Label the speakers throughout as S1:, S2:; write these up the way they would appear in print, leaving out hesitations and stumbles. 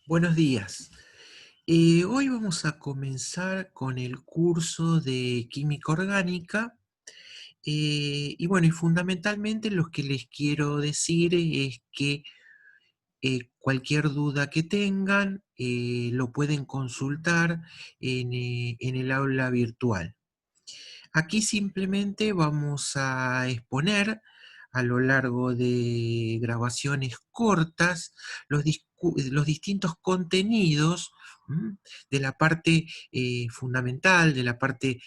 S1: Buenos días. Hoy vamos a comenzar con el curso de química orgánica. Y bueno, y fundamentalmente lo que les quiero decir es que cualquier duda que tengan lo pueden consultar en el aula virtual. Aquí simplemente vamos a exponer a lo largo de grabaciones cortas los distintos contenidos, ¿m? De la parte fundamental, de la parte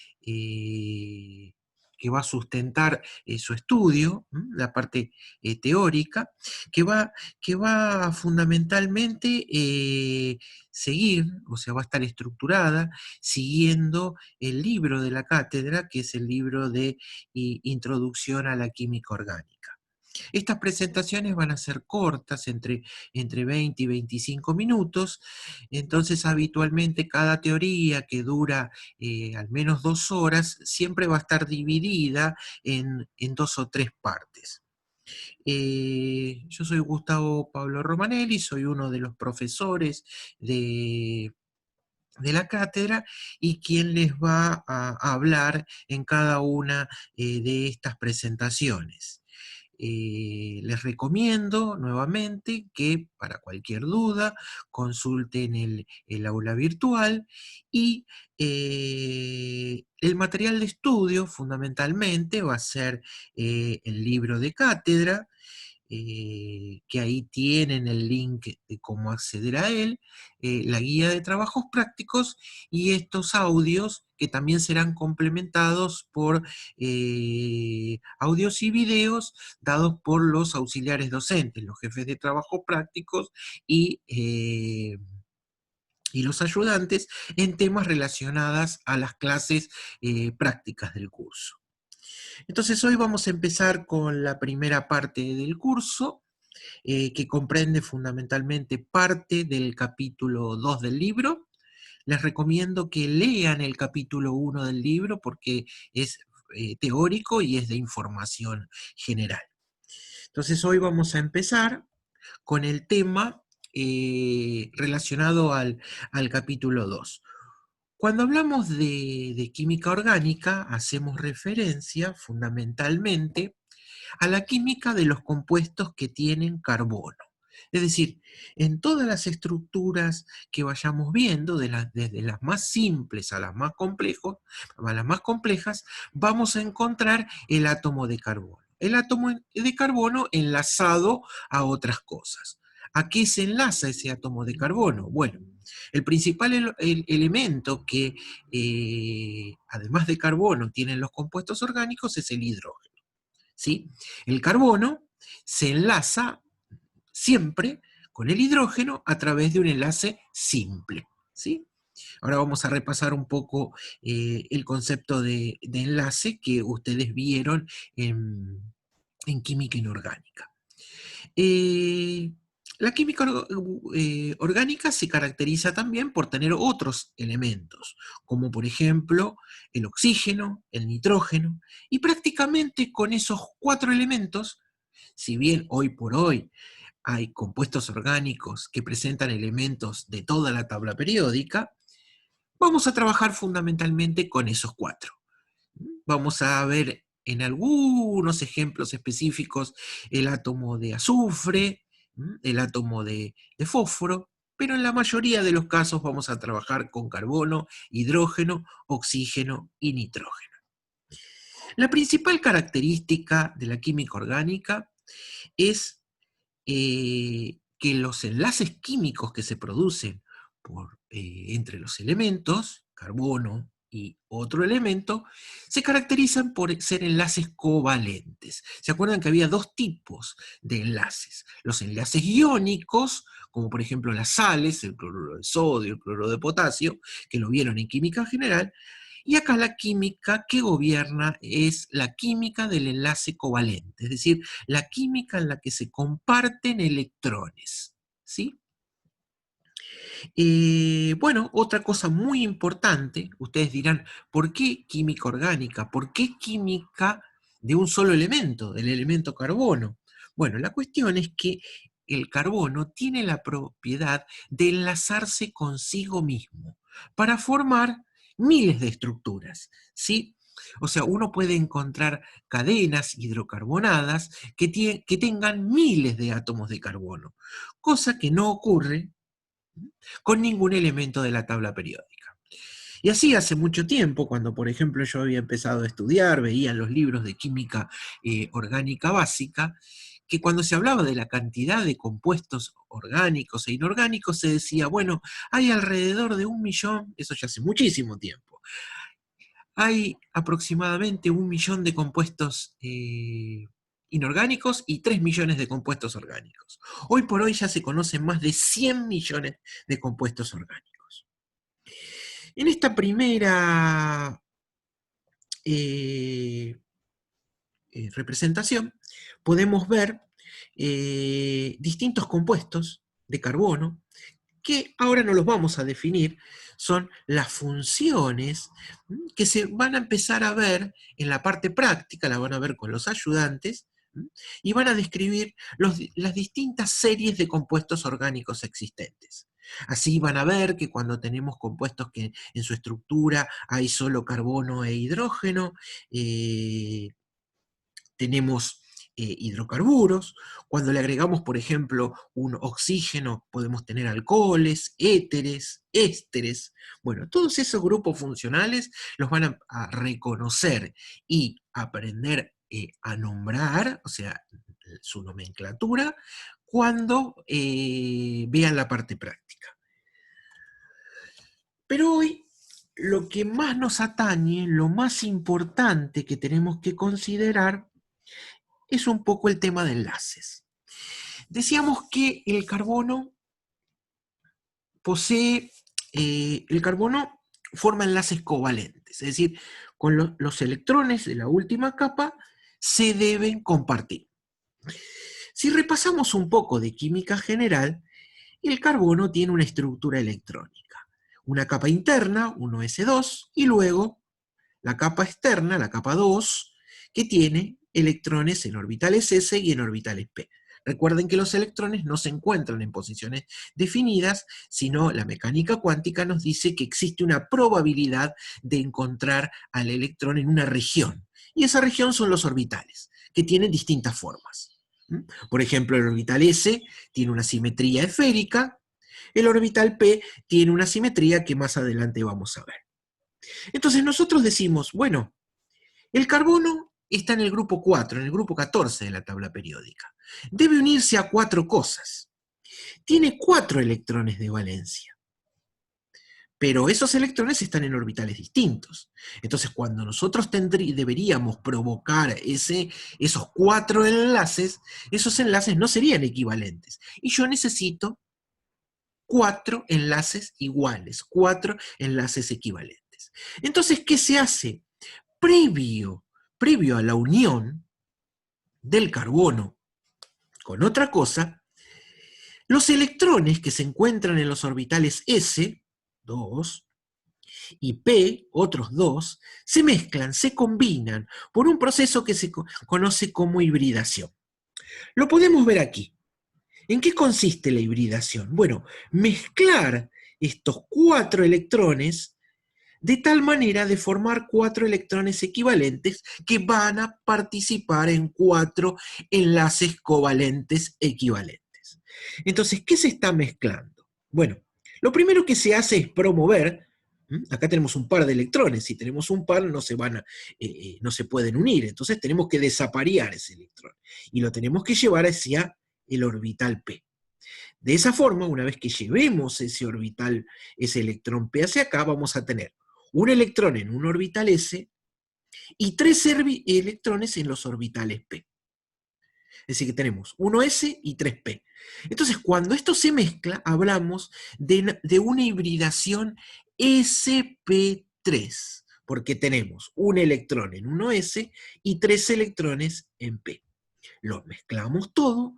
S1: que va a sustentar su estudio, la parte teórica, que va, que va fundamentalmente seguir, o sea, va a estar estructurada siguiendo el libro de la cátedra, que es el libro de Introducción a la Química Orgánica. Estas presentaciones van a ser cortas, entre 20 y 25 minutos, entonces habitualmente cada teoría que dura al menos 2 horas siempre va a estar dividida en dos o tres partes. Yo soy Gustavo Pablo Romanelli, soy uno de los profesores de la cátedra y quien les va a hablar en cada una de estas presentaciones. Les recomiendo nuevamente que para cualquier duda consulten el aula virtual y el material de estudio fundamentalmente va a ser el libro de cátedra, que ahí tienen el link de cómo acceder a él, la guía de trabajos prácticos y estos audios que también serán complementados por audios y videos dados por los auxiliares docentes, los jefes de trabajos prácticos y los ayudantes en temas relacionados a las clases prácticas del curso. Entonces hoy vamos a empezar con la primera parte del curso, que comprende fundamentalmente parte del capítulo 2 del libro. Les recomiendo que lean el capítulo 1 del libro porque es teórico y es de información general. Entonces hoy vamos a empezar con el tema relacionado al capítulo 2. Cuando hablamos de química orgánica, hacemos referencia fundamentalmente a la química de los compuestos que tienen carbono. Es decir, en todas las estructuras que vayamos viendo, desde las más simples a a las más complejas, vamos a encontrar el átomo de carbono. El átomo de carbono enlazado a otras cosas. ¿A qué se enlaza ese átomo de carbono? Bueno, el principal elemento que, además de carbono, tienen los compuestos orgánicos es el hidrógeno. ¿Sí? El carbono se enlaza siempre con el hidrógeno a través de un enlace simple. ¿Sí? Ahora vamos a repasar un poco el concepto de enlace que ustedes vieron en química inorgánica. Eh, la química orgánica se caracteriza también por tener otros elementos, como por ejemplo el oxígeno, el nitrógeno, y prácticamente con esos cuatro elementos, si bien hoy por hoy hay compuestos orgánicos que presentan elementos de toda la tabla periódica, vamos a trabajar fundamentalmente con esos cuatro. Vamos a ver en algunos ejemplos específicos el átomo de azufre, el átomo de fósforo, pero en la mayoría de los casos vamos a trabajar con carbono, hidrógeno, oxígeno y nitrógeno. La principal característica de la química orgánica es que los enlaces químicos que se producen entre los elementos, carbono y otro elemento, se caracterizan por ser enlaces covalentes. ¿Se acuerdan que había dos tipos de enlaces? Los enlaces iónicos, como por ejemplo las sales, el cloruro de sodio, el cloruro de potasio, que lo vieron en química general, y acá la química que gobierna es la química del enlace covalente, es decir, la química en la que se comparten electrones. ¿Sí? Bueno, otra cosa muy importante, ustedes dirán, ¿por qué química orgánica? ¿Por qué química de un solo elemento, del elemento carbono? Bueno, la cuestión es que el carbono tiene la propiedad de enlazarse consigo mismo para formar miles de estructuras, ¿sí? O sea, uno puede encontrar cadenas hidrocarbonadas que tengan miles de átomos de carbono, cosa que no ocurre con ningún elemento de la tabla periódica. Y así hace mucho tiempo, cuando por ejemplo yo había empezado a estudiar, veía los libros de química orgánica básica, que cuando se hablaba de la cantidad de compuestos orgánicos e inorgánicos se decía, bueno, hay alrededor de 1 millón, eso ya hace muchísimo tiempo, hay aproximadamente 1 millón de compuestos inorgánicos y 3 millones de compuestos orgánicos. Hoy por hoy ya se conocen más de 100 millones de compuestos orgánicos. En esta primera eh, representación podemos ver distintos compuestos de carbono que ahora no los vamos a definir, son las funciones que se van a empezar a ver en la parte práctica, la van a ver con los ayudantes, y van a describir las distintas series de compuestos orgánicos existentes. Así van a ver que cuando tenemos compuestos que en su estructura hay solo carbono e hidrógeno, tenemos hidrocarburos. Cuando le agregamos, por ejemplo, un oxígeno, podemos tener alcoholes, éteres, ésteres. Bueno, todos esos grupos funcionales los van a reconocer y aprender a nombrar, o sea, su nomenclatura, cuando vean la parte práctica. Pero hoy lo que más nos atañe, lo más importante que tenemos que considerar, es un poco el tema de enlaces. Decíamos que el carbono el carbono forma enlaces covalentes, es decir, con los electrones de la última capa se deben compartir. Si repasamos un poco de química general, el carbono tiene una estructura electrónica. Una capa interna, 1s2, y luego la capa externa, la capa 2, que tiene electrones en orbitales s y en orbitales p. Recuerden que los electrones no se encuentran en posiciones definidas, sino la mecánica cuántica nos dice que existe una probabilidad de encontrar al electrón en una región. Y esa región son los orbitales, que tienen distintas formas. Por ejemplo, el orbital s tiene una simetría esférica, el orbital p tiene una simetría que más adelante vamos a ver. Entonces nosotros decimos, bueno, el carbono está en el grupo 4, en el grupo 14 de la tabla periódica. Debe unirse a 4 cosas. Tiene 4 electrones de valencia. Pero esos electrones están en orbitales distintos. Entonces, cuando nosotros deberíamos provocar esos 4 enlaces, esos enlaces no serían equivalentes. Y yo necesito 4 enlaces iguales, 4 enlaces equivalentes. Entonces, ¿qué se hace? Previo a la unión del carbono con otra cosa, los electrones que se encuentran en los orbitales s, 2, y p, otros 2, se mezclan, se combinan por un proceso que se conoce como hibridación. Lo podemos ver aquí. ¿En qué consiste la hibridación? Bueno, mezclar estos 4 electrones de tal manera de formar 4 electrones equivalentes que van a participar en 4 enlaces covalentes equivalentes. Entonces, ¿qué se está mezclando? Bueno, lo primero que se hace es promover, acá tenemos un par de electrones, si tenemos un par no se pueden unir, entonces tenemos que desaparear ese electrón, y lo tenemos que llevar hacia el orbital p. De esa forma, una vez que llevemos ese electrón p hacia acá, vamos a tener un electrón en un orbital s y 3 electrones en los orbitales p. Es decir, que tenemos 1s y 3p. Entonces, cuando esto se mezcla, hablamos de una hibridación sp3, porque tenemos un electrón en 1s y 3 electrones en p. Lo mezclamos todo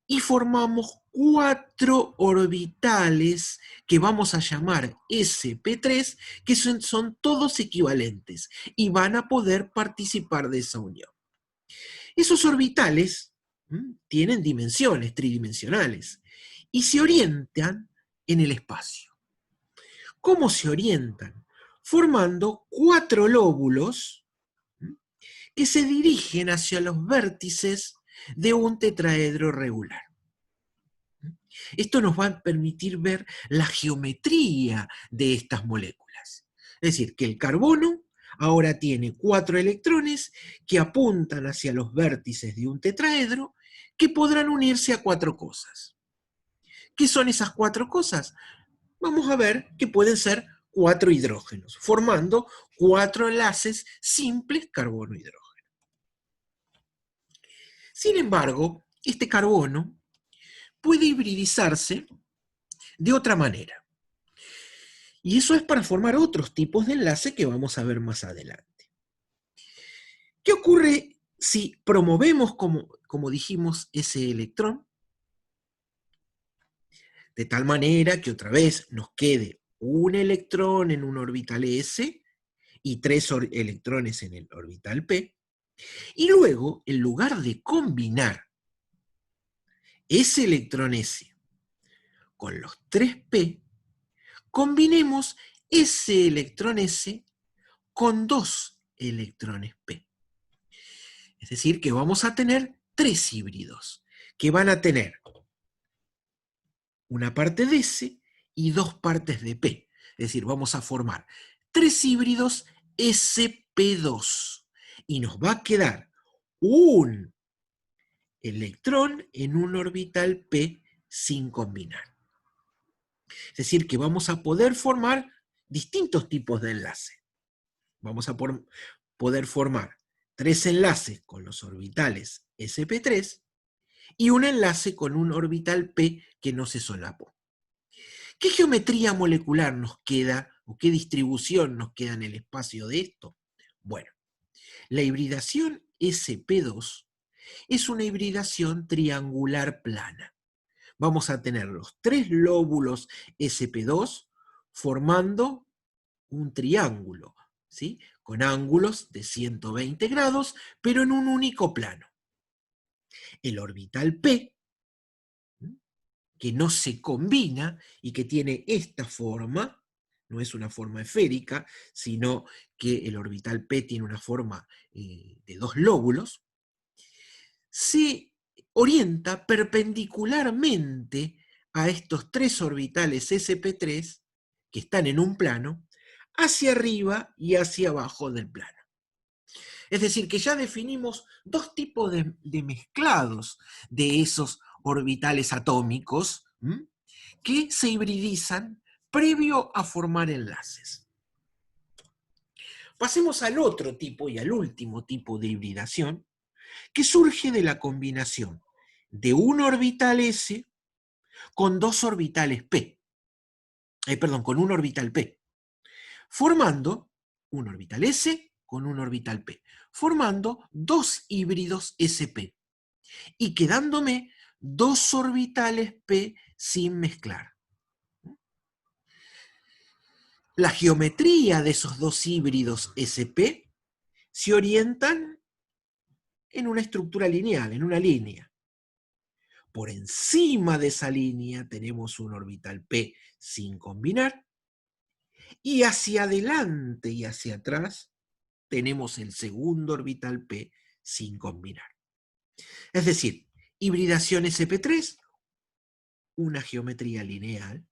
S1: y formamos 4 orbitales que vamos a llamar sp3, que son todos equivalentes y van a poder participar de esa unión. Esos orbitales tienen dimensiones tridimensionales y se orientan en el espacio. ¿Cómo se orientan? Formando 4 lóbulos que se dirigen hacia los vértices de un tetraedro regular. Esto nos va a permitir ver la geometría de estas moléculas. Es decir, que el carbono ahora tiene 4 electrones que apuntan hacia los vértices de un tetraedro que podrán unirse a 4 cosas. ¿Qué son esas 4 cosas? Vamos a ver que pueden ser 4 hidrógenos, formando 4 enlaces simples carbono-hidrógeno. Sin embargo, este carbono puede hibridizarse de otra manera. Y eso es para formar otros tipos de enlace que vamos a ver más adelante. ¿Qué ocurre si promovemos, como dijimos, ese electrón? De tal manera que otra vez nos quede un electrón en un orbital S y 3 electrones en el orbital P. Y luego, en lugar de combinar ese electrón S con los 3P, combinemos ese electrón S con 2 electrones P. Es decir, que vamos a tener 3 híbridos, que van a tener una parte de S y 2 partes de P. Es decir, vamos a formar 3 híbridos sp2. Y nos va a quedar un electrón en un orbital P sin combinar. Es decir, que vamos a poder formar distintos tipos de enlace. Vamos a poder formar 3 enlaces con los orbitales sp3 y un enlace con un orbital P que no se solapó. ¿Qué geometría molecular nos queda o qué distribución nos queda en el espacio de esto? Bueno, la hibridación sp2 es una hibridación triangular plana. Vamos a tener los 3 lóbulos sp2 formando un triángulo, ¿sí? Con ángulos de 120 grados, pero en un único plano. El orbital P, que no se combina y que tiene esta forma, no es una forma esférica, sino que el orbital P tiene una forma de 2 lóbulos, se orienta perpendicularmente a estos 3 orbitales sp3 que están en un plano, hacia arriba y hacia abajo del plano. Es decir, que ya definimos 2 tipos de mezclados de esos orbitales atómicos que se hibridizan previo a formar enlaces. Pasemos al otro tipo y al último tipo de hibridación, que surge de la combinación de un orbital S con 2 orbitales P. Con un orbital P, formando un orbital S con un orbital P, formando 2 híbridos sp y quedándome 2 orbitales P sin mezclar. La geometría de esos 2 híbridos sp se orientan en una estructura lineal, en una línea. Por encima de esa línea tenemos un orbital P sin combinar, y hacia adelante y hacia atrás tenemos el segundo orbital P sin combinar. Es decir, hibridación sp3, una geometría lineal,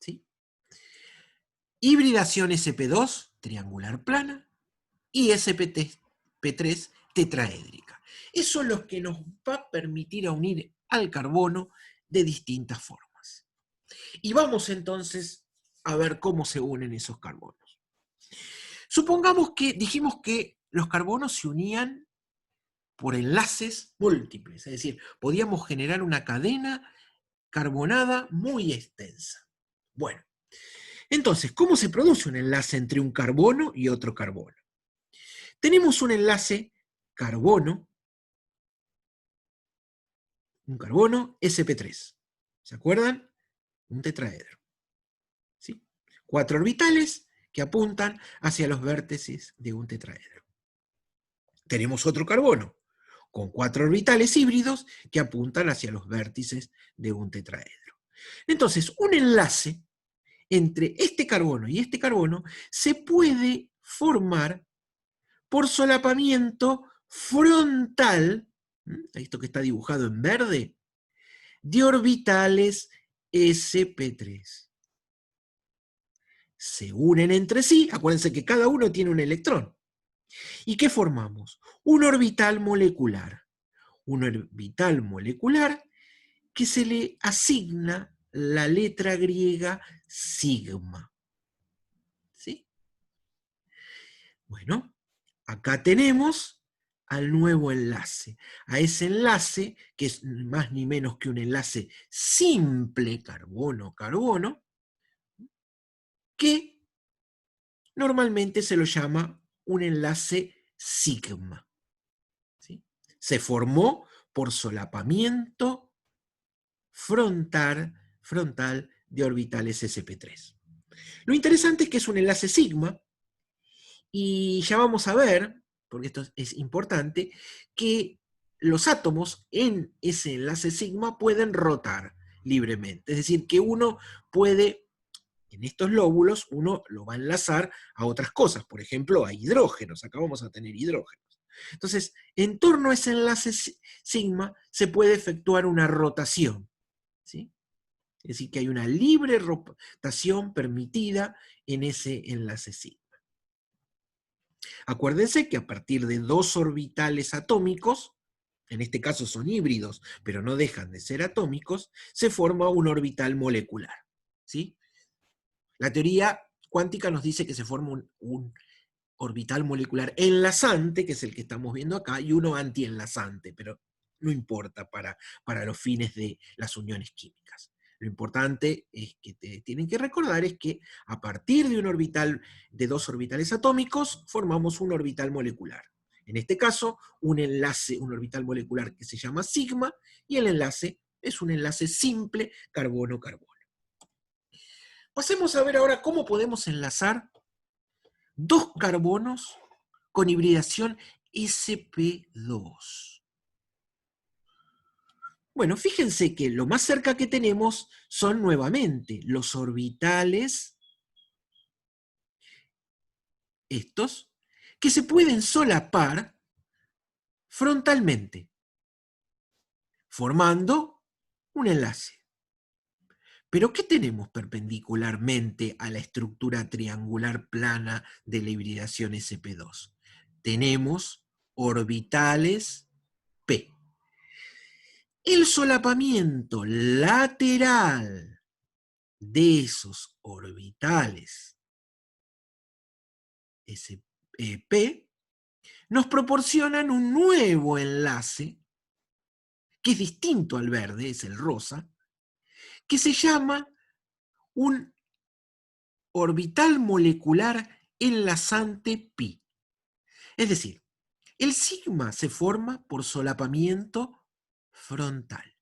S1: ¿sí? Hibridación sp2, triangular plana, y sp3, tetraédrica. Eso es lo que nos va a permitir unir al carbono de distintas formas. Y vamos entonces a ver cómo se unen esos carbonos. Supongamos que dijimos que los carbonos se unían por enlaces múltiples, es decir, podíamos generar una cadena carbonada muy extensa. Bueno, entonces, ¿cómo se produce un enlace entre un carbono y otro carbono? Tenemos un enlace carbono, un carbono sp3. ¿Se acuerdan? Un tetraedro. ¿Sí? 4 orbitales que apuntan hacia los vértices de un tetraedro. Tenemos otro carbono con 4 orbitales híbridos que apuntan hacia los vértices de un tetraedro. Entonces, un enlace entre este carbono y este carbono se puede formar por solapamiento frontal, esto que está dibujado en verde, de orbitales sp3. Se unen entre sí, acuérdense que cada uno tiene un electrón. ¿Y qué formamos? Un orbital molecular. Un orbital molecular que se le asigna la letra griega sigma. ¿Sí? Bueno, acá tenemos al nuevo enlace, a ese enlace que es más ni menos que un enlace simple carbono-carbono, que normalmente se lo llama un enlace sigma. ¿Sí? Se formó por solapamiento frontal de orbitales sp3. Lo interesante es que es un enlace sigma, y ya vamos a ver, porque esto es importante, que los átomos en ese enlace sigma pueden rotar libremente. Es decir, que uno puede, en estos lóbulos, uno lo va a enlazar a otras cosas, por ejemplo, a hidrógenos. Acá vamos a tener hidrógenos. Entonces, en torno a ese enlace sigma se puede efectuar una rotación, ¿sí? Es decir, que hay una libre rotación permitida en ese enlace sigma. Acuérdense que a partir de 2 orbitales atómicos, en este caso son híbridos, pero no dejan de ser atómicos, se forma un orbital molecular. ¿Sí? La teoría cuántica nos dice que se forma un orbital molecular enlazante, que es el que estamos viendo acá, y uno antienlazante, pero no importa para los fines de las uniones químicas. Lo importante es que tienen que recordar es que a partir de un orbital, de 2 orbitales atómicos, formamos un orbital molecular. En este caso, un orbital molecular que se llama sigma, y el enlace es un enlace simple carbono-carbono. Pasemos a ver ahora cómo podemos enlazar 2 carbonos con hibridación sp2. Bueno, fíjense que lo más cerca que tenemos son nuevamente los orbitales, estos, que se pueden solapar frontalmente, formando un enlace. Pero ¿qué tenemos perpendicularmente a la estructura triangular plana de la hibridación sp2? Tenemos orbitales p. El solapamiento lateral de esos orbitales P nos proporcionan un nuevo enlace, que es distinto al verde, es el rosa, que se llama un orbital molecular enlazante pi. Es decir, el sigma se forma por solapamiento frontal.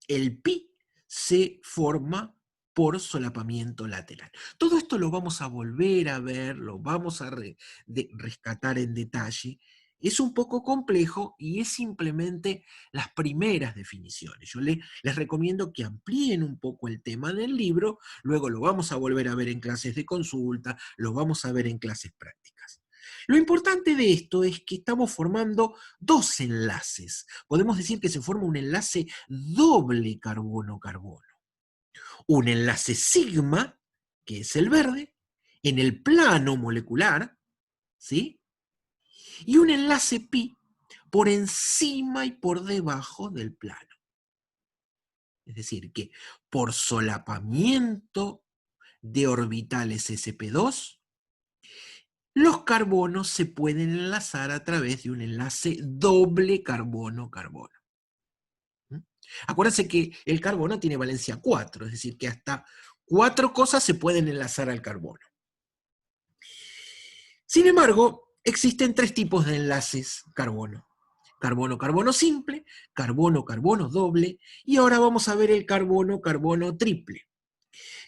S1: El pi se forma por solapamiento lateral. Todo esto lo vamos a volver a ver, lo vamos a rescatar en detalle. Es un poco complejo y es simplemente las primeras definiciones. Yo les recomiendo que amplíen un poco el tema del libro, luego lo vamos a volver a ver en clases de consulta, lo vamos a ver en clases prácticas. Lo importante de esto es que estamos formando 2 enlaces. Podemos decir que se forma un enlace doble carbono-carbono. Un enlace sigma, que es el verde, en el plano molecular, ¿sí? Y un enlace pi por encima y por debajo del plano. Es decir, que por solapamiento de orbitales sp2, los carbonos se pueden enlazar a través de un enlace doble carbono-carbono. Acuérdense que el carbono tiene valencia 4, es decir, que hasta 4 cosas se pueden enlazar al carbono. Sin embargo, existen 3 tipos de enlaces carbono. Carbono-carbono simple, carbono-carbono doble, y ahora vamos a ver el carbono-carbono triple,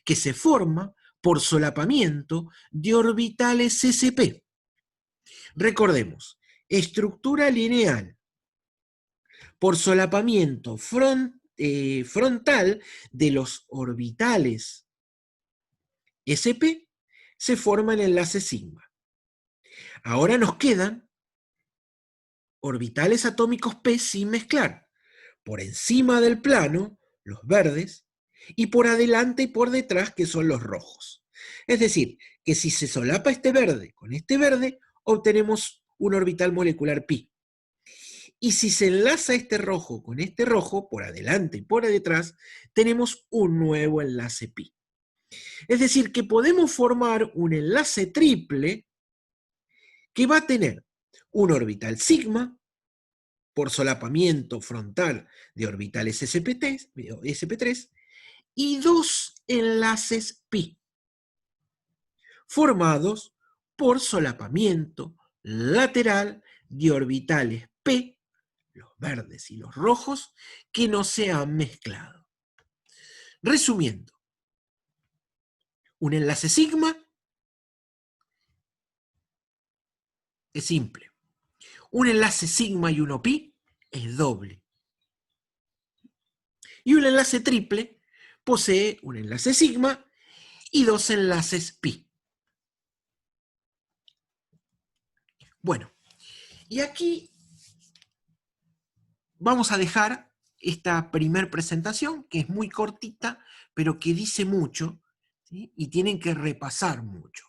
S1: que se forma por solapamiento de orbitales sp. Recordemos, estructura lineal, por solapamiento frontal de los orbitales sp, se forma el enlace sigma. Ahora nos quedan orbitales atómicos p sin mezclar, por encima del plano, los verdes, y por adelante y por detrás, que son los rojos. Es decir, que si se solapa este verde con este verde, obtenemos un orbital molecular pi. Y si se enlaza este rojo con este rojo, por adelante y por detrás, tenemos un nuevo enlace pi. Es decir, que podemos formar un enlace triple que va a tener un orbital sigma por solapamiento frontal de orbitales sp3 y dos enlaces pi formados por solapamiento lateral de orbitales p, los verdes y los rojos, que no se han mezclado. Resumiendo, un enlace sigma es simple. Un enlace sigma y uno pi es doble. Y un enlace triple posee un enlace sigma y dos enlaces pi. Bueno, y aquí vamos a dejar esta primer presentación, que es muy cortita, pero que dice mucho, ¿sí? Y tienen que repasar mucho.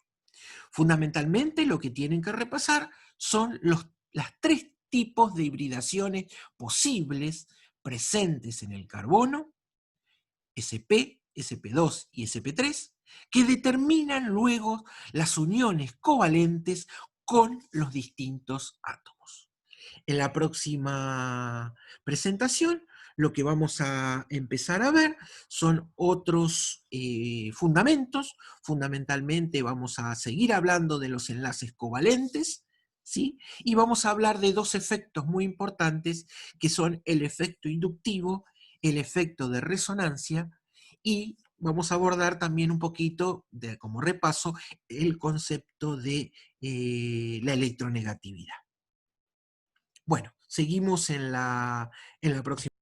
S1: Fundamentalmente lo que tienen que repasar son las tres tipos de hibridaciones posibles presentes en el carbono, sp, sp2 y sp3, que determinan luego las uniones covalentes con los distintos átomos. En la próxima presentación, lo que vamos a empezar a ver son otros fundamentos. Fundamentalmente vamos a seguir hablando de los enlaces covalentes, ¿sí? Y vamos a hablar de dos efectos muy importantes, que son el efecto inductivo, el efecto de resonancia, y vamos a abordar también un poquito, como repaso, el concepto de la electronegatividad. Bueno, seguimos en la próxima.